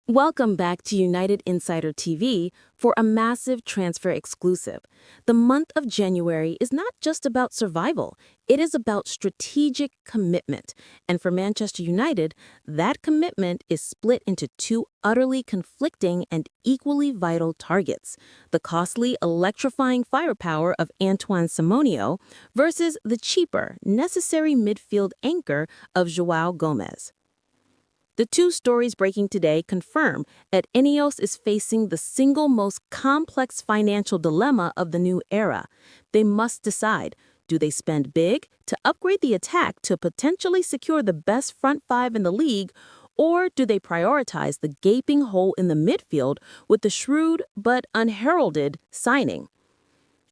Welcome back to United Insider TV for a massive transfer exclusive. The month of January is not just about survival, it is about strategic commitment. And for Manchester United, that commitment is split into two utterly conflicting and equally vital targets: the costly, electrifying firepower of Antoine Semenyo versus the cheaper, necessary midfield anchor of João Gomes. The two stories breaking today confirm that INEOS is facing the single most complex financial dilemma of the new era. They must decide, do they spend big to upgrade the attack to potentially secure the best front five in the league, or do they prioritize the gaping hole in the midfield with the shrewd but unheralded signing?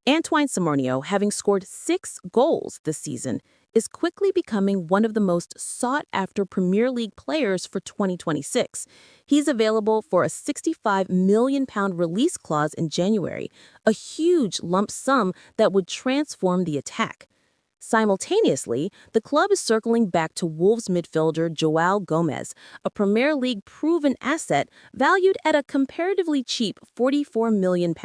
Antoine Semenyo, having scored 6 goals this season, is quickly becoming one of the most sought-after Premier League players for 2026. He's available for a £65 million release clause in January, a huge lump sum that would transform the attack. Simultaneously, the club is circling back to Wolves midfielder João Gomes, a Premier League proven asset valued at a comparatively cheap £44 million.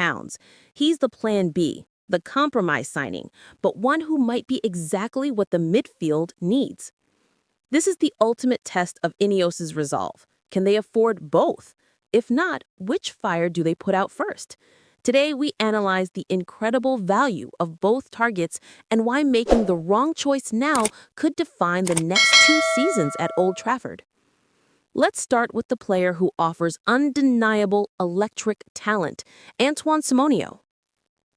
He's the plan B, the compromise signing, but one who might be exactly what the midfield needs. This is the ultimate test of INEOS's resolve. Can they afford both? If not, which fire do they put out first? Today, we analyze the incredible value of both targets and why making the wrong choice now could define the next 2 seasons at Old Trafford. Let's start with the player who offers undeniable electric talent, Antoine Semenyo.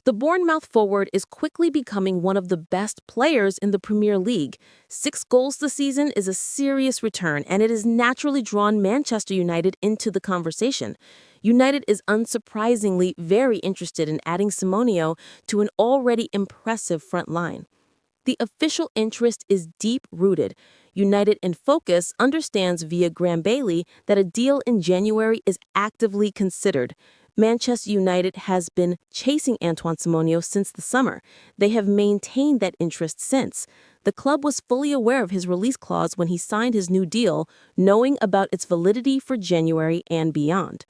The Bournemouth forward is quickly becoming one of the best players in the Premier League. 6 goals this season is a serious return, and it has naturally drawn Manchester United into the conversation. United is unsurprisingly very interested in adding Semenyo to an already impressive front line. The official interest is deep-rooted. United in Focus understands via Graham Bailey that a deal in January is actively considered. Manchester United has been chasing Antoine Semenyo since the summer. They have maintained that interest since. The club was fully aware of his release clause when he signed his new deal, knowing about its validity for January and beyond.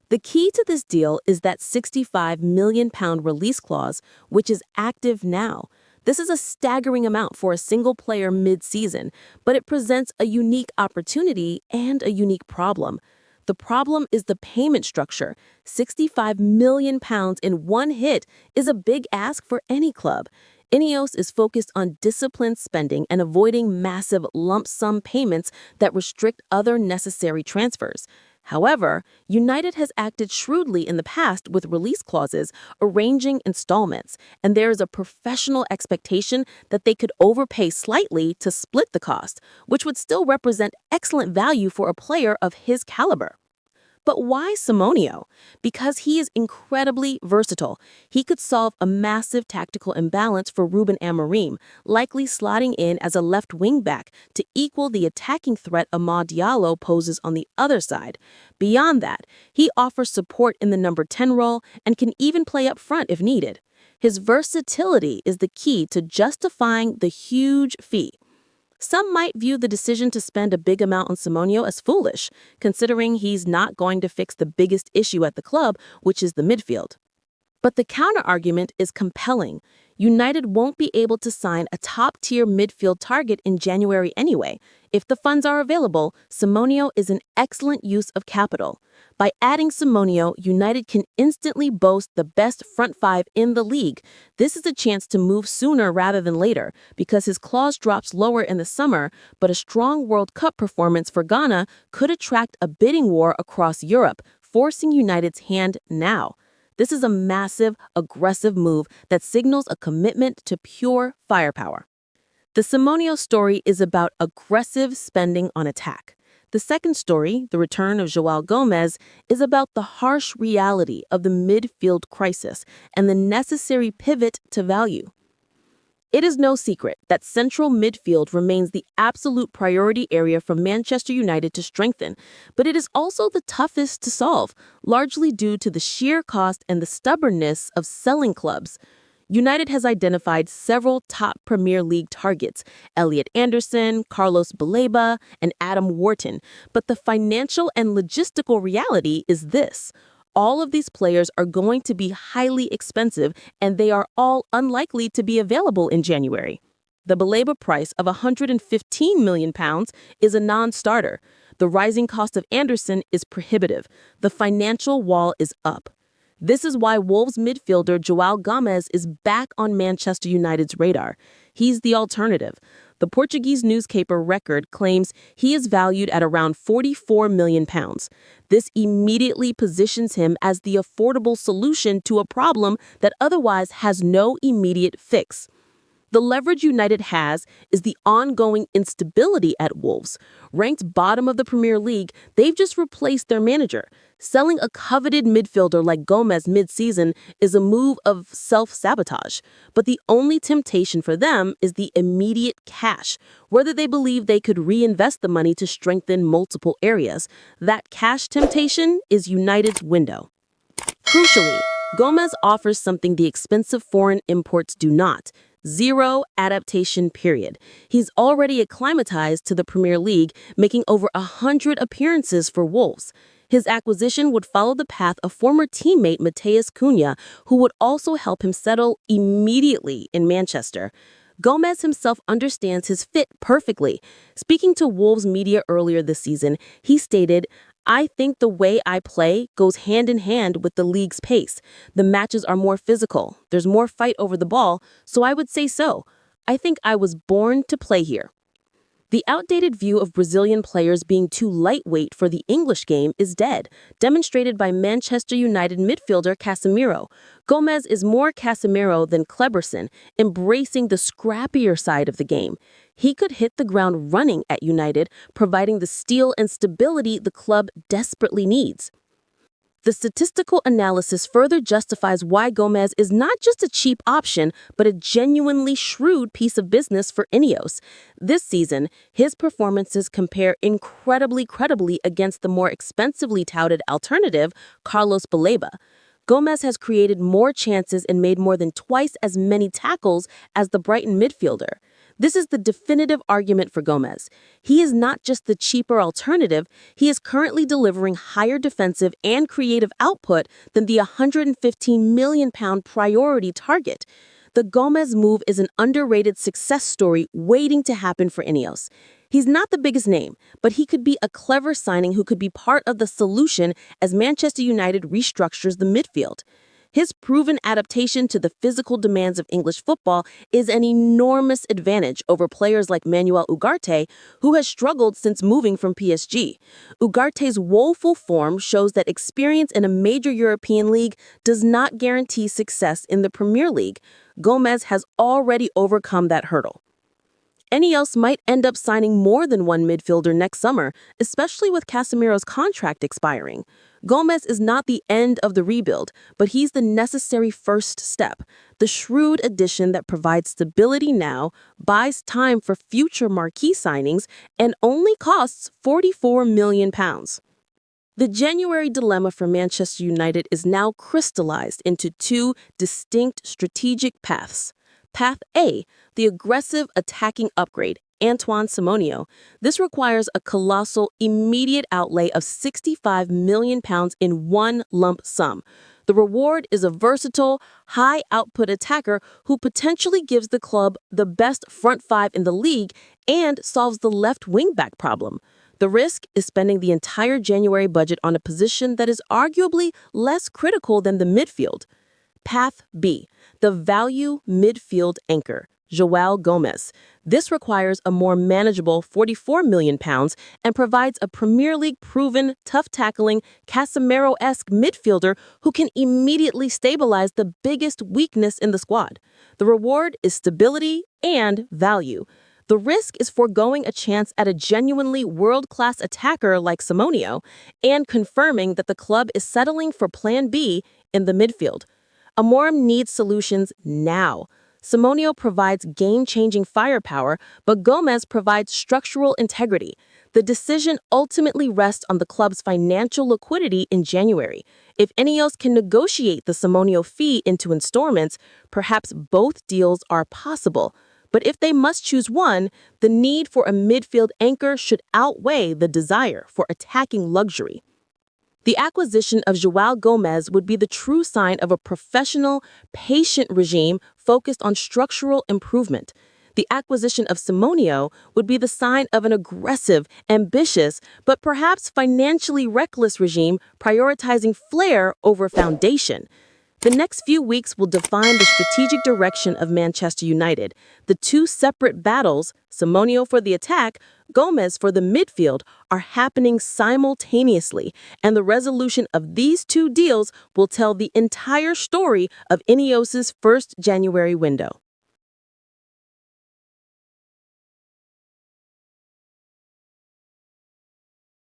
The key to this deal is that £65 million release clause, which is active now. This is a staggering amount for a single player mid-season, but it presents a unique opportunity and a unique problem. The problem is the payment structure. £65 million in one hit is a big ask for any club. INEOS is focused on disciplined spending and avoiding massive lump sum payments that restrict other necessary transfers. However, United has acted shrewdly in the past with release clauses, arranging installments, and there is a professional expectation that they could overpay slightly to split the cost, which would still represent excellent value for a player of his caliber. But why Semenyo? Because he is incredibly versatile. He could solve a massive tactical imbalance for Ruben Amorim, likely slotting in as a left wing-back to equal the attacking threat Amad Diallo poses on the other side. Beyond that, he offers support in the number 10 role and can even play up front if needed. His versatility is the key to justifying the huge fee. Some might view the decision to spend a big amount on Semenyo as foolish, considering he's not going to fix the biggest issue at the club, which is the midfield. But the counter-argument is compelling. United won't be able to sign a top-tier midfield target in January anyway. If the funds are available, Semenyo is an excellent use of capital. By adding Semenyo, United can instantly boast the best front five in the league. This is a chance to move sooner rather than later, because his clause drops lower in the summer, but a strong World Cup performance for Ghana could attract a bidding war across Europe, forcing United's hand now. This is a massive, aggressive move that signals a commitment to pure firepower. The Semenyo story is about aggressive spending on attack. The second story, the return of João Gomes, is about the harsh reality of the midfield crisis and the necessary pivot to value. It is no secret that central midfield remains the absolute priority area for Manchester United to strengthen, but it is also the toughest to solve, largely due to the sheer cost and the stubbornness of selling clubs. United has identified several top Premier League targets, Elliot Anderson, Carlos Baleba, and Adam Wharton, but the financial and logistical reality is this. All of these players are going to be highly expensive, and they are all unlikely to be available in January. The Baleba price of £115 million is a non-starter. The rising cost of Anderson is prohibitive. The financial wall is up. This is why Wolves midfielder João Gomes is back on Manchester United's radar. He's the alternative. The Portuguese newspaper Record claims he is valued at around £44 million. This immediately positions him as the affordable solution to a problem that otherwise has no immediate fix. The leverage United has is the ongoing instability at Wolves. Ranked bottom of the Premier League, they've just replaced their manager. Selling a coveted midfielder like Gomes mid-season is a move of self-sabotage. But the only temptation for them is the immediate cash, whether they believe they could reinvest the money to strengthen multiple areas. That cash temptation is United's window. Crucially, Gomes offers something the expensive foreign imports do not. Zero adaptation period. He's already acclimatized to the Premier League, making over 100 appearances for Wolves. His acquisition would follow the path of former teammate Matheus Cunha, who would also help him settle immediately in Manchester. Gomes himself understands his fit perfectly. Speaking to Wolves media earlier this season, he stated, "I think the way I play goes hand in hand with the league's pace. The matches are more physical. There's more fight over the ball, so I would say so. I think I was born to play here." The outdated view of Brazilian players being too lightweight for the English game is dead, demonstrated by Manchester United midfielder Casemiro. Gomes is more Casemiro than Kleberson, embracing the scrappier side of the game. He could hit the ground running at United, providing the steel and stability the club desperately needs. The statistical analysis further justifies why Gomes is not just a cheap option, but a genuinely shrewd piece of business for INEOS. This season, his performances compare incredibly credibly against the more expensively touted alternative, Carlos Baleba. Gomes has created more chances and made more than twice as many tackles as the Brighton midfielder. This is the definitive argument for Gomes. He is not just the cheaper alternative, he is currently delivering higher defensive and creative output than the £115 million priority target. The Gomes move is an underrated success story waiting to happen for INEOS. He's not the biggest name, but he could be a clever signing who could be part of the solution as Manchester United restructures the midfield. His proven adaptation to the physical demands of English football is an enormous advantage over players like Manuel Ugarte, who has struggled since moving from PSG. Ugarte's woeful form shows that experience in a major European league does not guarantee success in the Premier League. Gomes has already overcome that hurdle. INEOS might end up signing more than one midfielder next summer, especially with Casemiro's contract expiring. Gomes is not the end of the rebuild, but he's the necessary first step. The shrewd addition that provides stability now, buys time for future marquee signings, and only costs £44 million. The January dilemma for Manchester United is now crystallized into two distinct strategic paths. Path A, the aggressive attacking upgrade, Antoine Semenyo. This requires a colossal immediate outlay of £65 million in one lump sum. The reward is a versatile, high-output attacker who potentially gives the club the best front five in the league and solves the left wing-back problem. The risk is spending the entire January budget on a position that is arguably less critical than the midfield. Path B, the value midfield anchor, João Gomes. This requires a more manageable £44 million and provides a Premier League proven, tough-tackling, Casemiro-esque midfielder who can immediately stabilize the biggest weakness in the squad. The reward is stability and value. The risk is foregoing a chance at a genuinely world-class attacker like Semenyo and confirming that the club is settling for Plan B in the midfield. Amorim needs solutions now. Semenyo provides game-changing firepower, but Gomes provides structural integrity. The decision ultimately rests on the club's financial liquidity in January. If INEOS can negotiate the Semenyo fee into installments, perhaps both deals are possible. But if they must choose one, the need for a midfield anchor should outweigh the desire for attacking luxury. The acquisition of João Gomes would be the true sign of a professional, patient regime focused on structural improvement. The acquisition of Semenyo would be the sign of an aggressive, ambitious, but perhaps financially reckless regime prioritizing flair over foundation. The next few weeks will define the strategic direction of Manchester United. The two separate battles, Semenyo for the attack, Gomes for the midfield, are happening simultaneously, and the resolution of these two deals will tell the entire story of INEOS's first January window.